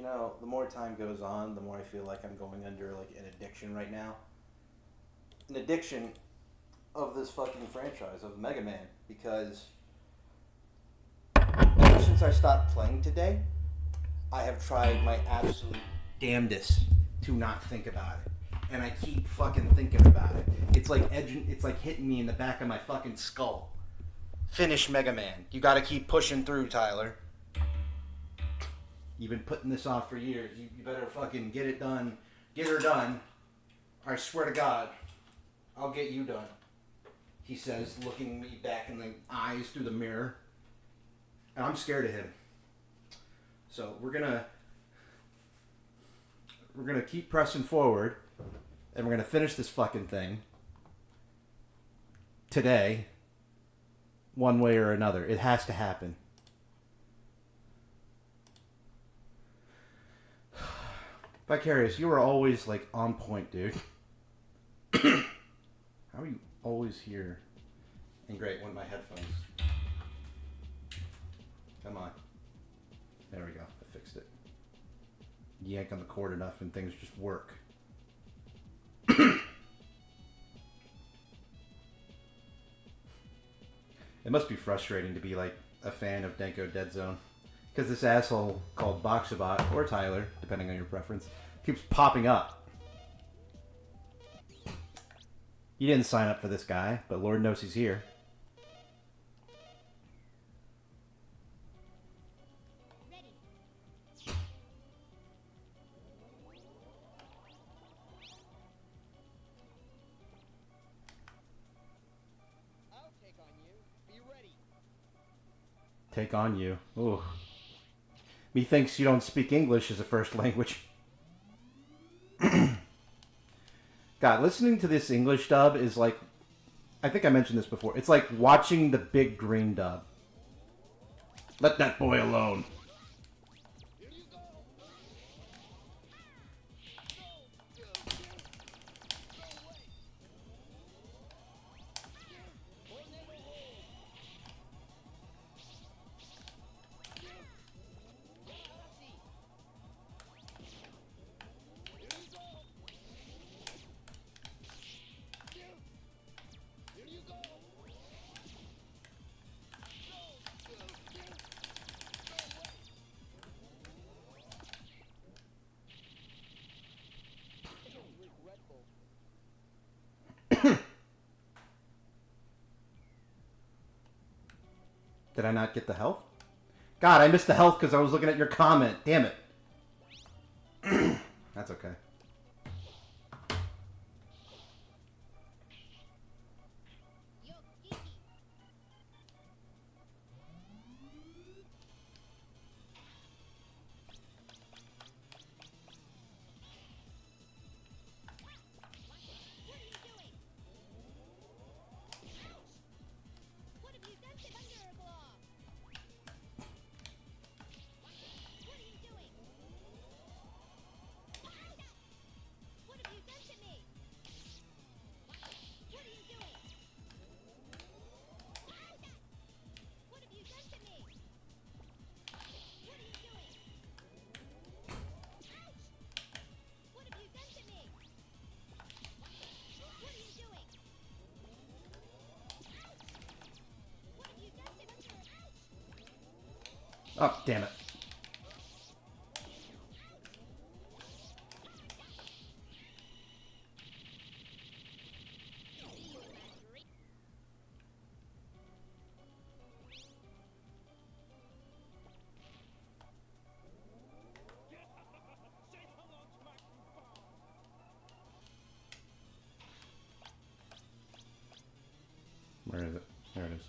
You know, the more time goes on, the more I feel like I'm going under like an addiction right now. An addiction of this fucking franchise of Mega Man because ever since I stopped playing today, I have tried my absolute damnedest to not think about it. And I keep fucking thinking about it. It's like hitting me in the back of my fucking skull. Finish Mega Man. You gotta keep pushing through, Tyler. You've been putting this off for years. You better fucking get it done. Get her done. I swear to God, I'll get you done. He says, looking me back in the eyes through the mirror. And I'm scared of him. So we're gonna keep pressing forward, and we're gonna finish this fucking thing today, one way or another. It has to happen. Vicarious, you are always like on point, dude. How are you always here? And great, one of my headphones. Come on. There we go. I fixed it. Yank on the cord enough and things just work. It must be frustrating to be like a fan of Denko Dead Zone. Because this asshole called Boxabot, or Tyler, depending on your preference, keeps popping up. You didn't sign up for this guy, but Lord knows he's here. Take on you. Ooh. Methinks you don't speak English as a first language. God, listening to this English dub is like... I think I mentioned this before. It's like watching the big green dub. Let that boy alone. Did I not get the health? God, I missed the health because I was looking at your comment. Damn it. That's okay. Oh, damn it. Where is it? There it is.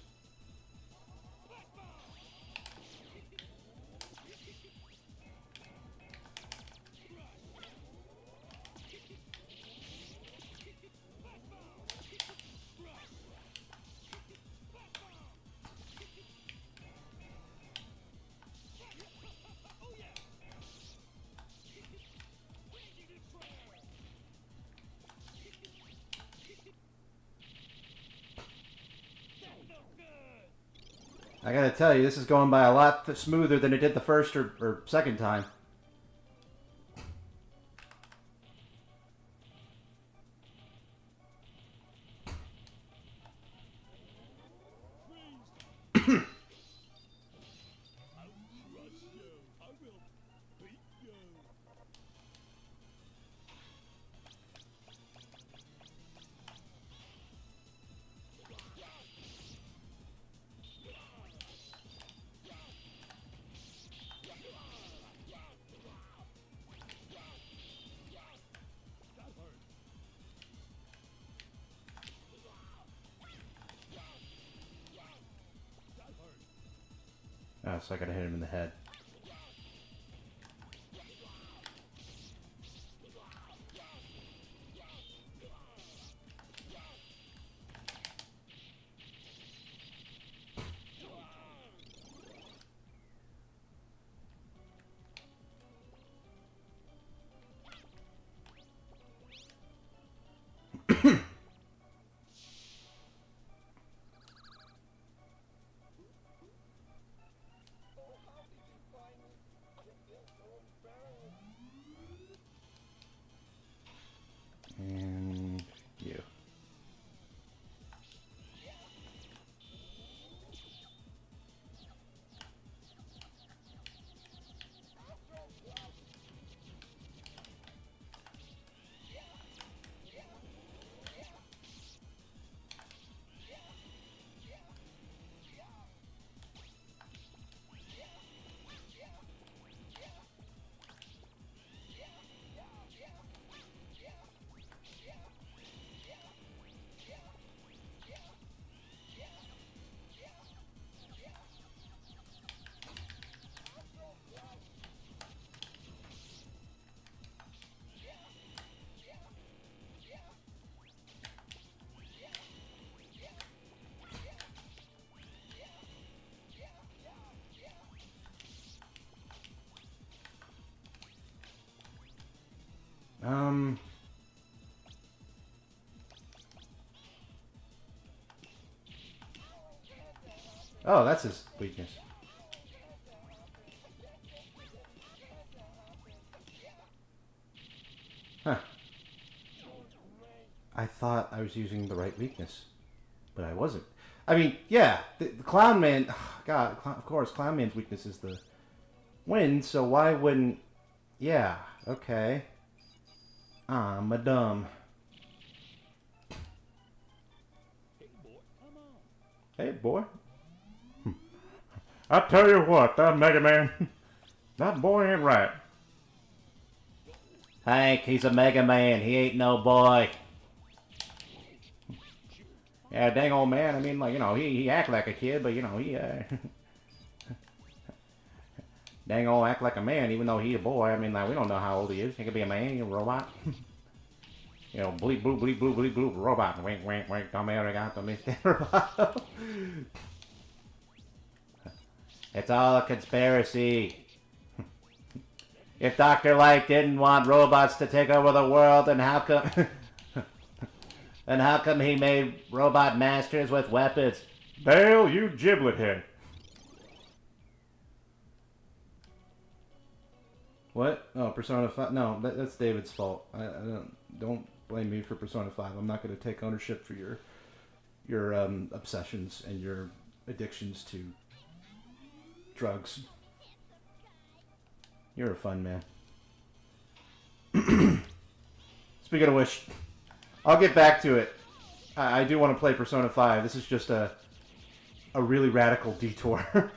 I gotta tell you, this is going by a lot smoother than it did the first or second time. so I gotta hit him in the head. And you. Oh, that's his weakness. Huh. I thought I was using the right weakness, but I wasn't. I mean, yeah, the Clown Man... Oh, God, of course, Clown Man's weakness is the wind, so why wouldn't... Yeah, okay. I'm a dumb. Hey, boy. I tell you what, that Mega Man, that boy ain't right. Hank, he's a Mega Man. He ain't no boy. Yeah, dang old man. I mean, like, you know, he act like a kid, but, you know, he, dang old act like a man, even though he a boy. I mean, like, we don't know how old he is. He could be a man, a robot. You know, bleep, bloop, bleep, bloop, bleep, bloop, robot. Wink, wink, wink, don't matter, got the Mr. Robot. It's all a conspiracy. If Dr. Light didn't want robots to take over the world, then how come... then how come he made robot masters with weapons? Dale, you giblet head. What? Oh, Persona 5. No, that's David's fault. I don't blame me for Persona 5. I'm not going to take ownership for your obsessions and your addictions to drugs. You're a fun man. Speaking of which, I'll get back to it. I do want to play Persona 5. This is just a really radical detour.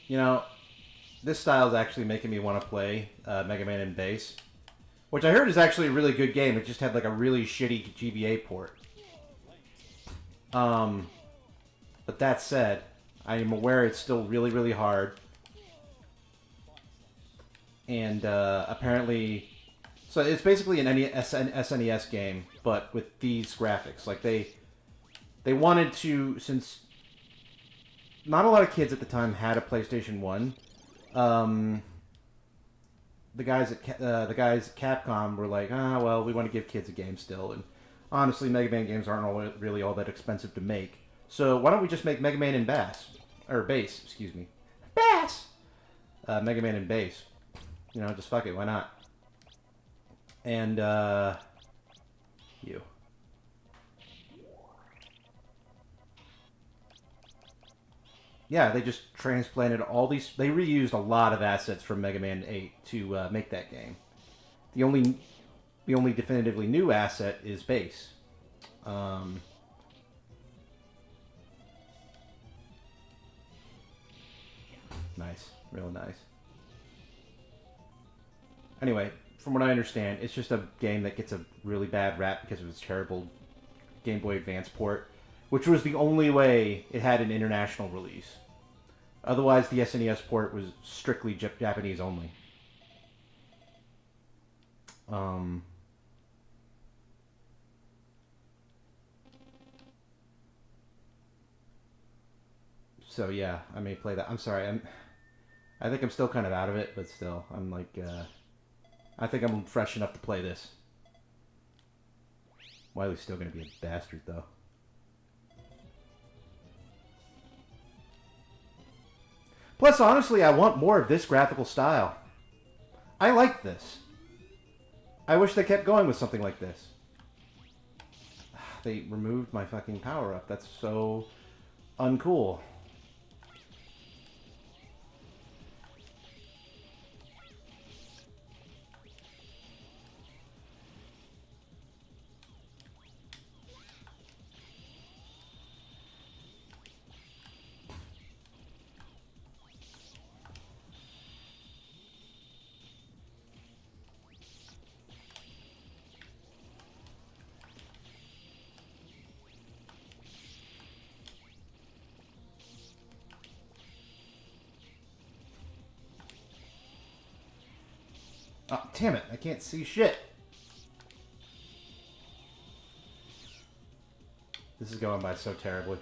You know, this style is actually making me want to play Mega Man in Bass, which I heard is actually a really good game. It just had like a really shitty GBA port. But that said, I am aware it's still really, really hard. And apparently, so it's basically an SNES game, but with these graphics. Like they wanted to, since not a lot of kids at the time had a PlayStation 1. The guys at Capcom were like, well, we want to give kids a game still, and honestly, Mega Man games aren't really all that expensive to make. So why don't we just make Mega Man in bass? Or bass, excuse me. Bass! Mega Man in bass. You know, just fuck it, why not? And, you. Yeah, they just transplanted all these... They reused a lot of assets from Mega Man 8 to make that game. The only definitively new asset is bass. Nice. Real nice. Anyway, from what I understand, it's just a game that gets a really bad rap because of its terrible Game Boy Advance port, which was the only way it had an international release. Otherwise, the SNES port was strictly Japanese only. So yeah, I may play that. I'm sorry, I think I'm still kind of out of it, but still, I'm like, I think I'm fresh enough to play this. Wiley's still gonna be a bastard, though. Plus, honestly, I want more of this graphical style. I like this. I wish they kept going with something like this. They removed my fucking power-up. That's so uncool. Oh, damn it. I can't see shit. This is going by so terribly.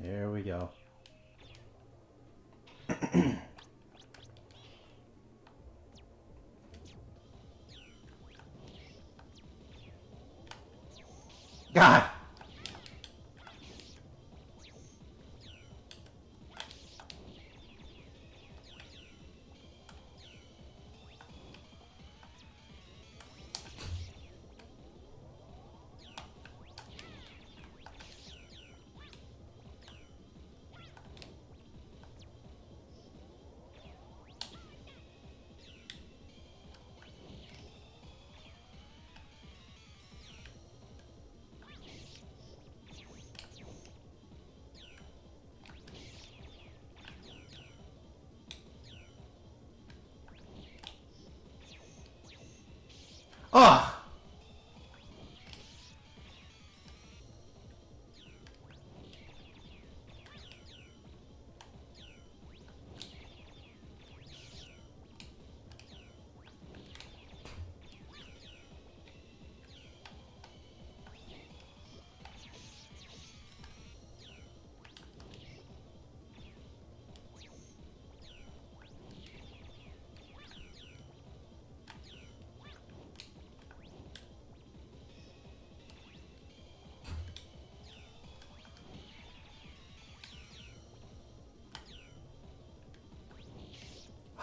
There we go. God! Ugh!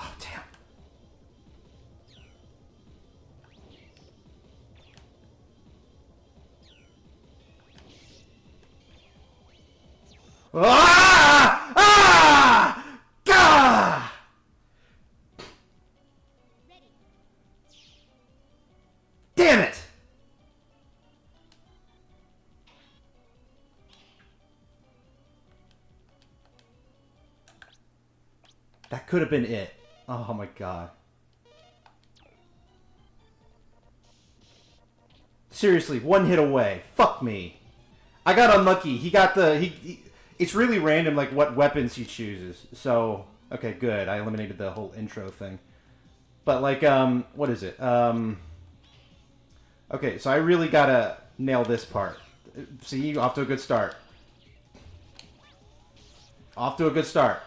Oh, damn. Ah! Ah! Gah! Damn it! That could have been it. Oh my god. Seriously, one hit away. Fuck me. I got unlucky. He got the... It's really random, like, what weapons he chooses. So, okay, good. I eliminated the whole intro thing. But, like, what is it? Okay, so I really gotta nail this part. See, off to a good start. Off to a good start.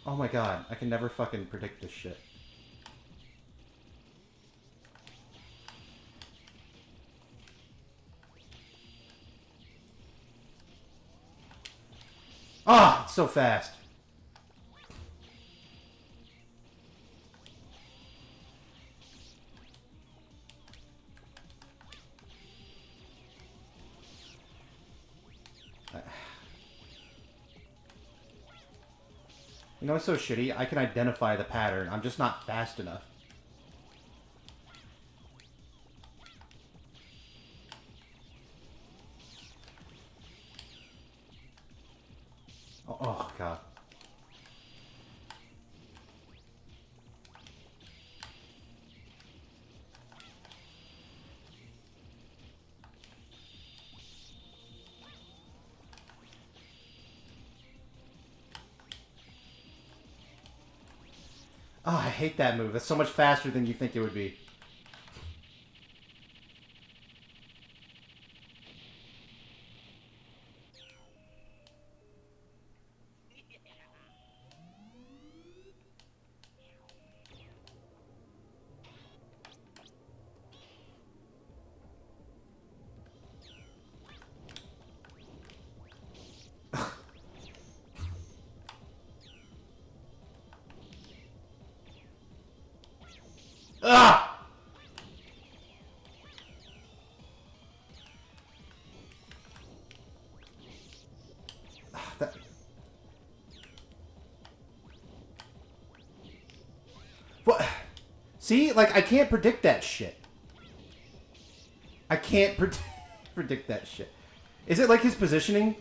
Oh my god, I can never fucking predict this shit. Ah, it's so fast. You know what's so shitty? I can identify the pattern. I'm just not fast enough. Oh god. Oh, I hate that move. That's so much faster than you think it would be. Ah! That... What? See? Like, I can't predict that shit. I can't predict that shit. Is it like his positioning?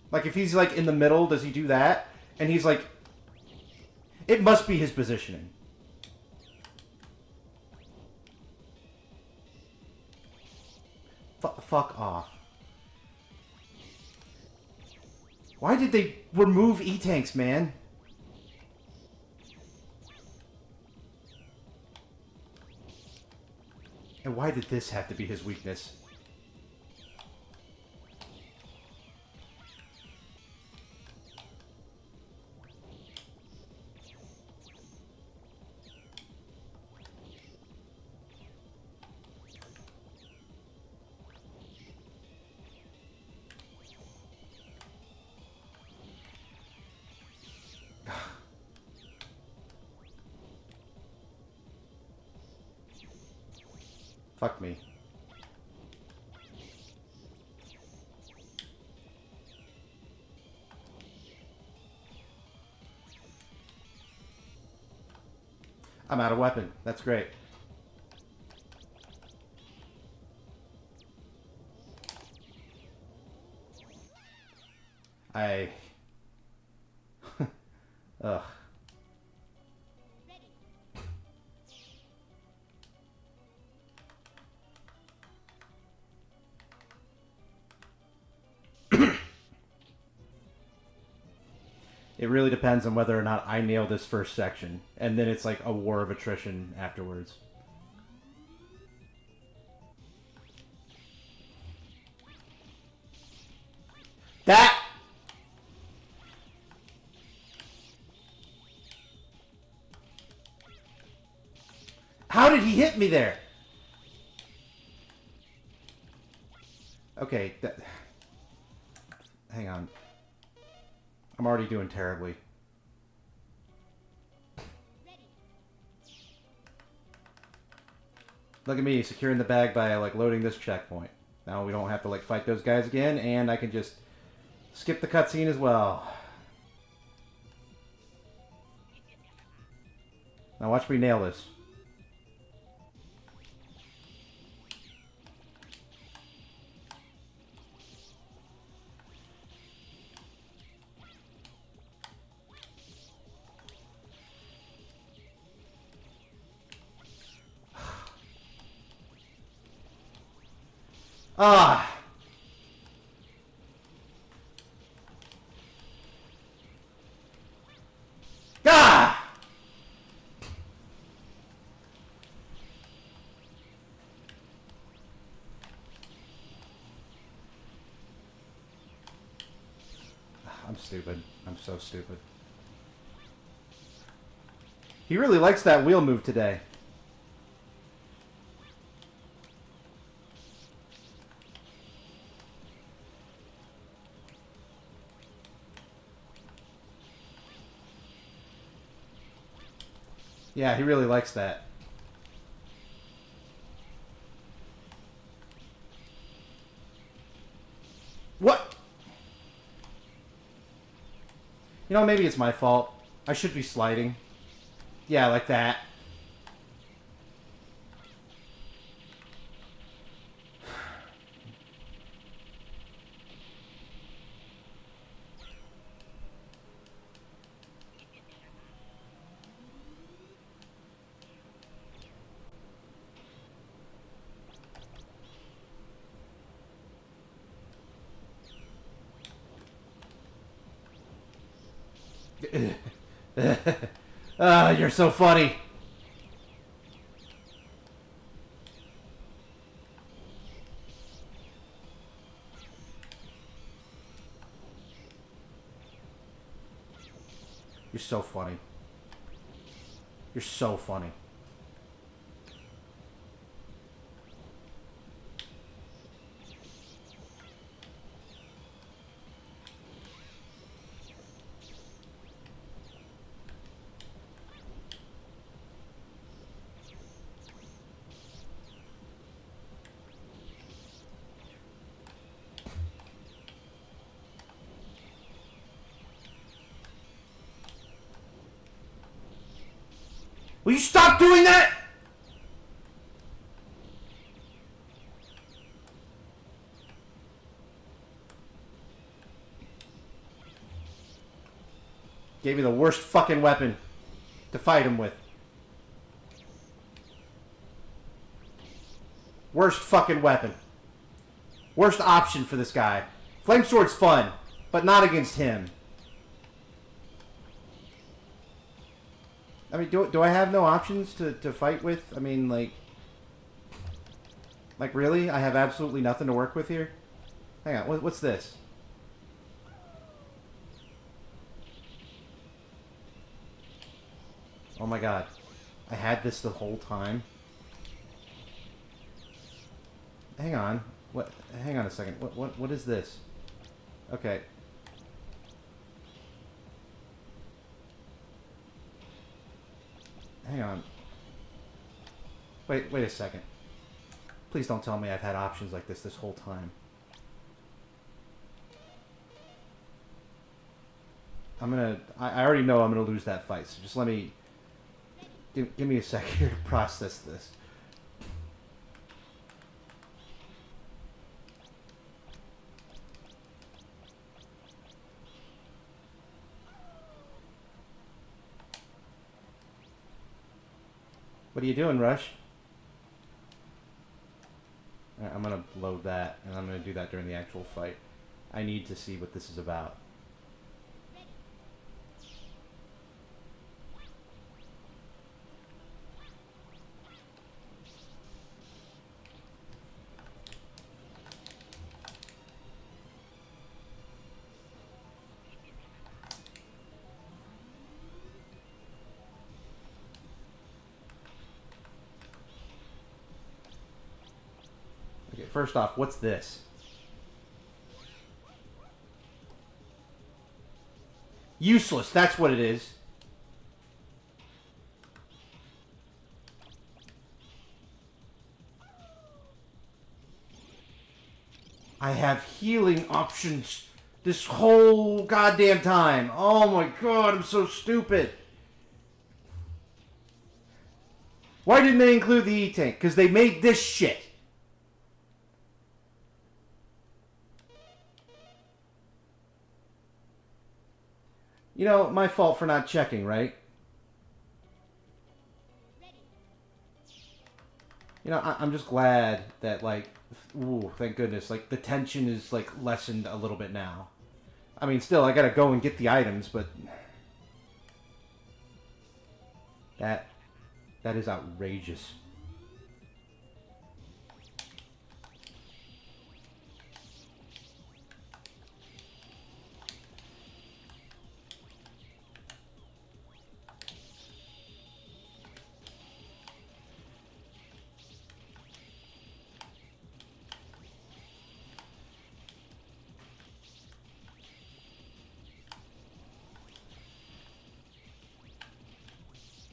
Like, if he's, like, in the middle, does he do that? And he's, like... It must be his positioning. Fuck off. Why did they remove E-Tanks, man? And why did this have to be his weakness? Fuck me. I'm out of weapon. That's great. Ugh. It really depends on whether or not I nail this first section. And then it's like a war of attrition afterwards. That... How did he hit me there? Okay, that... Hang on. I'm already doing terribly. Look at me, securing the bag by, like, loading this checkpoint. Now we don't have to, like, fight those guys again, and I can just skip the cutscene as well. Now watch me nail this. Ah! Ah! I'm stupid. I'm so stupid. He really likes that wheel move today. Yeah, he really likes that. What? You know, maybe it's my fault. I should be sliding. Yeah, like that. You're so funny. You're so funny. You're so funny. Will you stop doing that? Gave me the worst fucking weapon to fight him with. Worst fucking weapon. Worst option for this guy. Flame Sword's fun, but not against him. I mean, do I have no options to fight with? I mean, like, really? I have absolutely nothing to work with here? Hang on, what's this? Oh my god. I had this the whole time? Hang on. What? Hang on a second. What is this? Okay. Hang on. Wait a second. Please don't tell me I've had options like this whole time. I already know I'm gonna lose that fight, so just let me... Give me a second here to process this. What are you doing, Rush? Alright, I'm gonna load that, and I'm gonna do that during the actual fight. I need to see what this is about. Okay, first off, what's this? Useless, that's what it is. I have healing options this whole goddamn time. Oh my god, I'm so stupid. Why didn't they include the E-Tank? Because they made this shit. You know, my fault for not checking, right? You know, I'm just glad that, like, Ooh, thank goodness. Like, the tension is, like, lessened a little bit now. I mean, still, I gotta go and get the items, but... That is outrageous.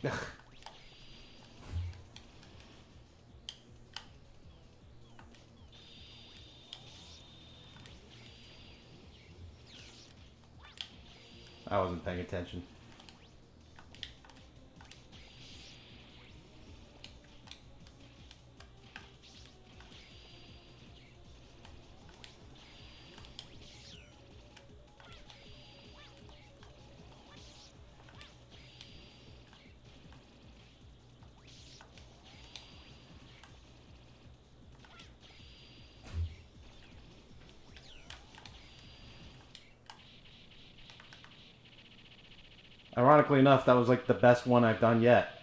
Ugh. I wasn't paying attention. Ironically enough, that was like the best one I've done yet.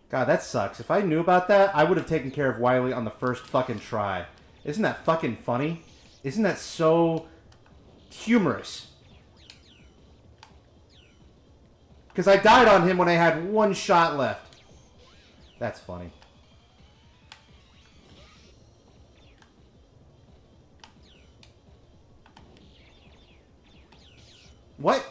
God, that sucks. If I knew about that, I would have taken care of Wily on the first fucking try. Isn't that fucking funny? Isn't that so humorous? Because I died on him when I had one shot left. That's funny. What?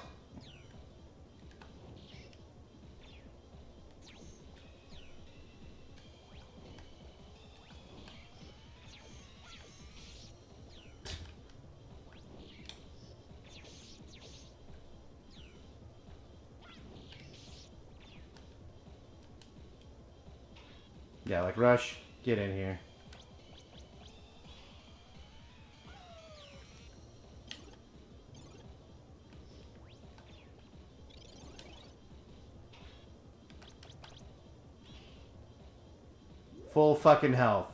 Yeah, like, Rush, get in here. Full fucking health.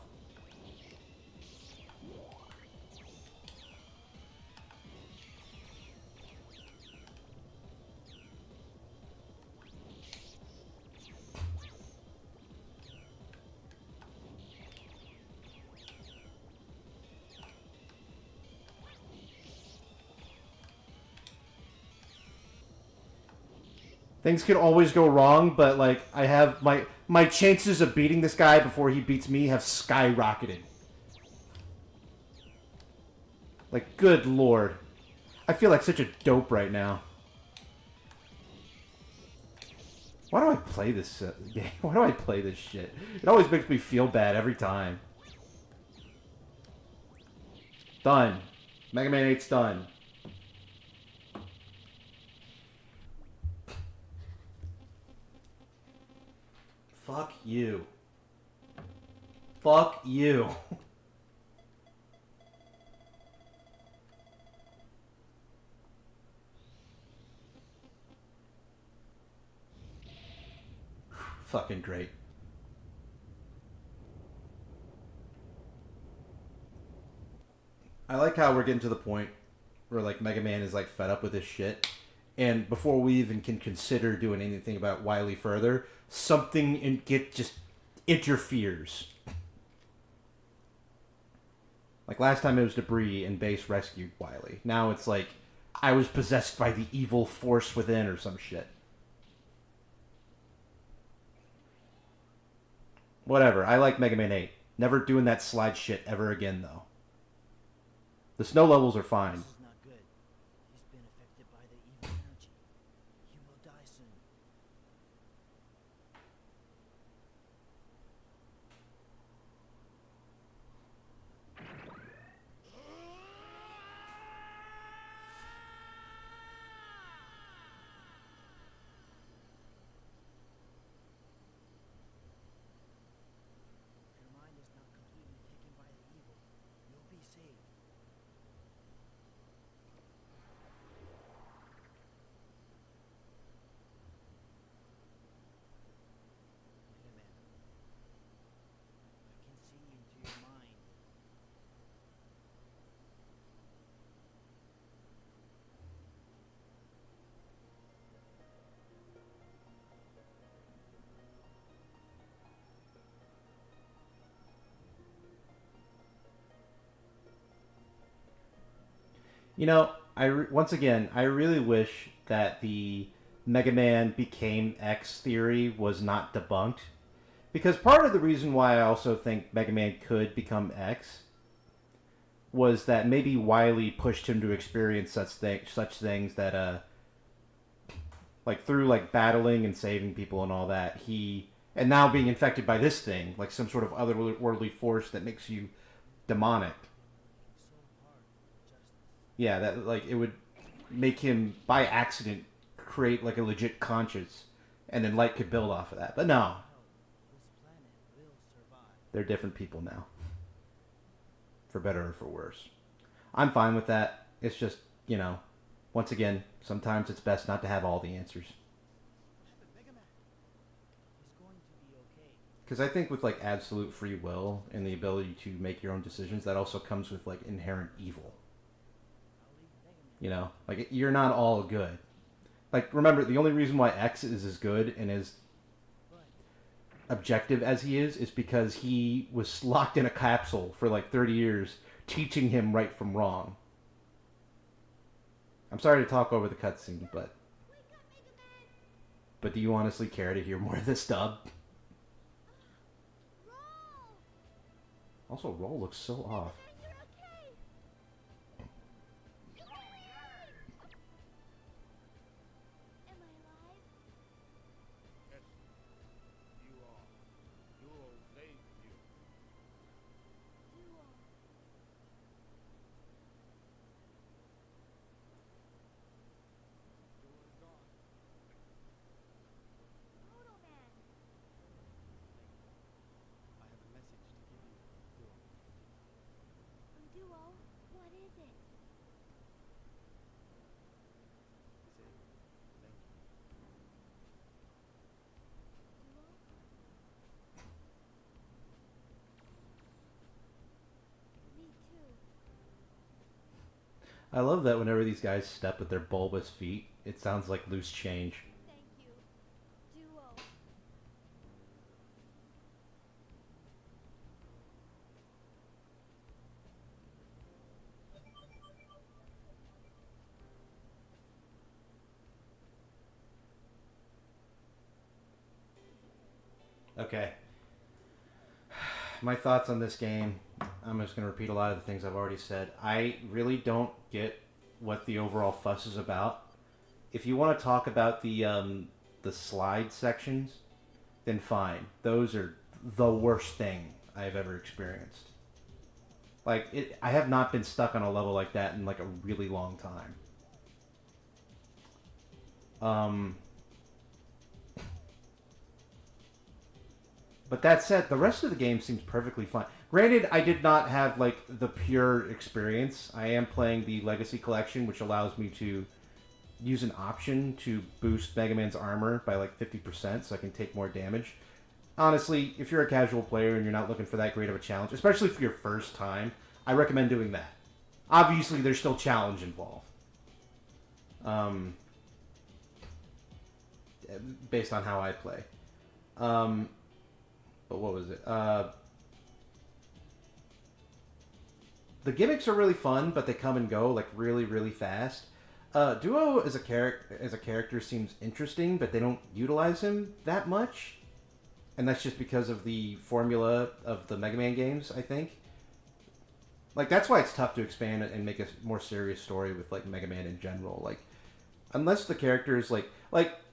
Things can always go wrong, but like I have my chances of beating this guy before he beats me have skyrocketed. Like, good lord. I feel like such a dope right now. Why do I play this game? Why do I play this shit? It always makes me feel bad every time. Done. Mega Man 8's done. Fuck you. Fuck you. Fucking great. I like how we're getting to the point where like Mega Man is like fed up with this shit, and before we even can consider doing anything about Wily further, something just interferes. Like last time it was Debris and Base rescued Wily. Now it's like I was possessed by the evil force within or some shit. Whatever. I like Mega Man 8. Never doing that slide shit ever again though. The snow levels are fine. This is not good. He's been affected by the evil energy. He will die soon. If your mind is not completely taken by the evil, you'll be saved. You know, once again, I really wish that the Mega Man became X theory was not debunked. Because part of the reason why I also think Mega Man could become X was that maybe Wily pushed him to experience such things that like through like battling and saving people and all that, he and now being infected by this thing, like some sort of otherworldly force that makes you demonic. Yeah, that like it would make him by accident create like a legit conscience, and then Light could build off of that. But no, they're different people now, for better or for worse. I'm fine with that. It's just, once again, sometimes it's best not to have all the answers. Because I think with like absolute free will and the ability to make your own decisions, that also comes with like inherent evil. Like you're not all good. Like remember, the only reason why X is as good and as objective as he is because he was locked in a capsule for like 30 years, teaching him right from wrong. I'm sorry to talk over the cutscene, but do you honestly care to hear more of this dub? Also, Roll looks so off. I love that whenever these guys step with their bulbous feet, it sounds like loose change. Okay. My thoughts on this game. I'm just going to repeat a lot of the things I've already said. I really don't get what the overall fuss is about. If you want to talk about the slide sections, then fine. Those are the worst thing I've ever experienced. Like I have not been stuck on a level like that in like a really long time. But that said, the rest of the game seems perfectly fine. Granted, I did not have like the pure experience. I am playing the Legacy Collection, which allows me to use an option to boost Mega Man's armor by like 50%, so I can take more damage. Honestly, if you're a casual player and you're not looking for that great of a challenge, especially for your first time, I recommend doing that. Obviously, there's still challenge involved. Based on how I play. But what was it? The gimmicks are really fun, but they come and go like really, really fast. Duo as a character seems interesting, but they don't utilize him that much, and that's just because of the formula of the Mega Man games, I think. Like that's why it's tough to expand and make a more serious story with like Mega Man in general. Like unless the character is like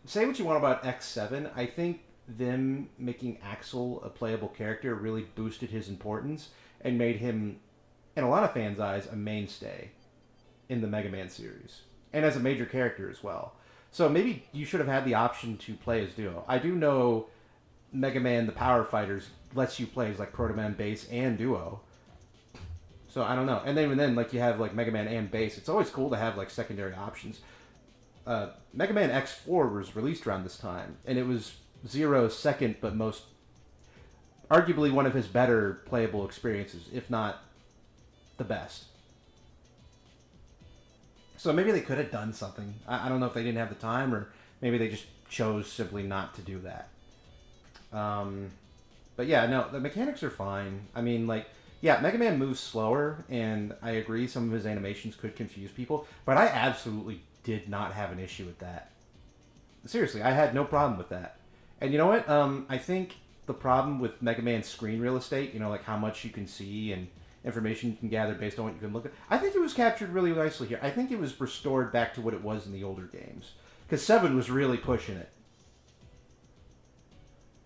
say what you want about X7, I think them making Axel a playable character really boosted his importance and made him, in a lot of fans' eyes, a mainstay in the Mega Man series. And as a major character as well. So maybe you should have had the option to play as Duo. I do know Mega Man the Power Fighters lets you play as like Proto Man Base and Duo. So I don't know. And then like you have like Mega Man and Base. It's always cool to have like secondary options. Mega Man X4 was released around this time, and it was Zero's second but most arguably one of his better playable experiences, if not the best. So maybe they could have done something. I don't know if they didn't have the time, or maybe they just chose simply not to do that. But yeah, no, the mechanics are fine. I mean, like, Yeah, Mega Man moves slower, and I agree some of his animations could confuse people, but I absolutely did not have an issue with that. Seriously, I had no problem with that. And you know what? I think the problem with Mega Man's screen real estate, like how much you can see and information you can gather based on what you can look at, I think it was captured really nicely here. I think it was restored back to what it was in the older games. Because 7 was really pushing it.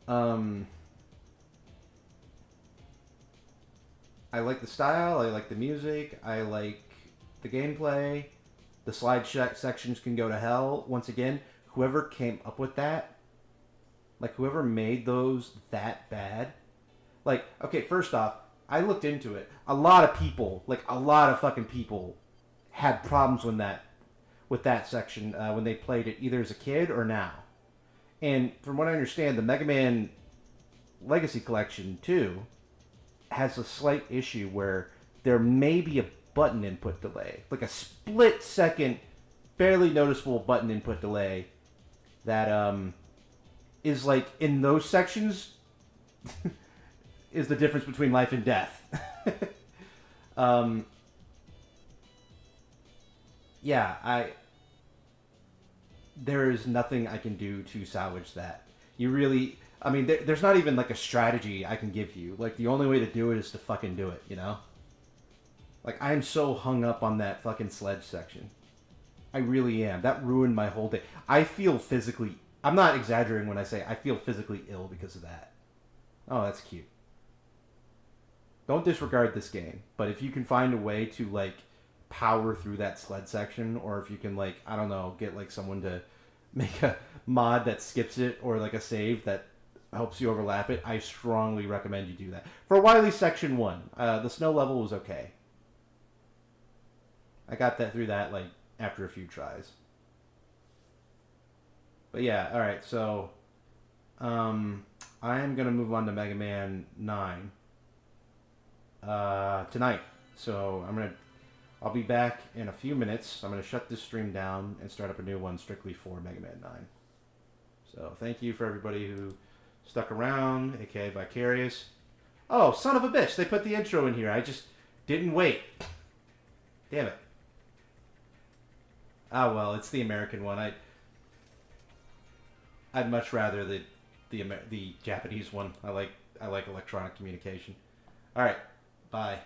I like the style, I like the music, I like the gameplay. The slide sections can go to hell. Once again, whoever came up with that, like whoever made those that bad, like, okay, first off, I looked into it. A lot of people, like a lot of fucking people, had problems with that section when they played it, either as a kid or now. And from what I understand, the Mega Man Legacy Collection too has a slight issue where there may be a button input delay, like a split second, barely noticeable button input delay that is like in those sections is the difference between life and death. Yeah, there is nothing I can do to salvage that. You really, I mean, there's not even like a strategy I can give you. Like the only way to do it is to fucking do it, you know? Like I'm so hung up on that fucking sledge section. I really am. That ruined my whole day. I feel physically, I'm not exaggerating when I say I feel physically ill because of that. Oh, that's cute. Don't disregard this game, but if you can find a way to like power through that sled section, or if you can like, I don't know, get like someone to make a mod that skips it, or like a save that helps you overlap it, I strongly recommend you do that. For Wily Section 1, the snow level was okay. I got that through that like after a few tries. But yeah, alright, so I am gonna move on to Mega Man 9 tonight. So I'll be back in a few minutes. I'm gonna shut this stream down and start up a new one strictly for Mega Man 9. So thank you for everybody who stuck around, aka Vicarious. Oh, son of a bitch, they put the intro in here. I just didn't wait. Damn it. Ah, well, it's the American one. I'd much rather the Japanese one. I like electronic communication. All right, bye.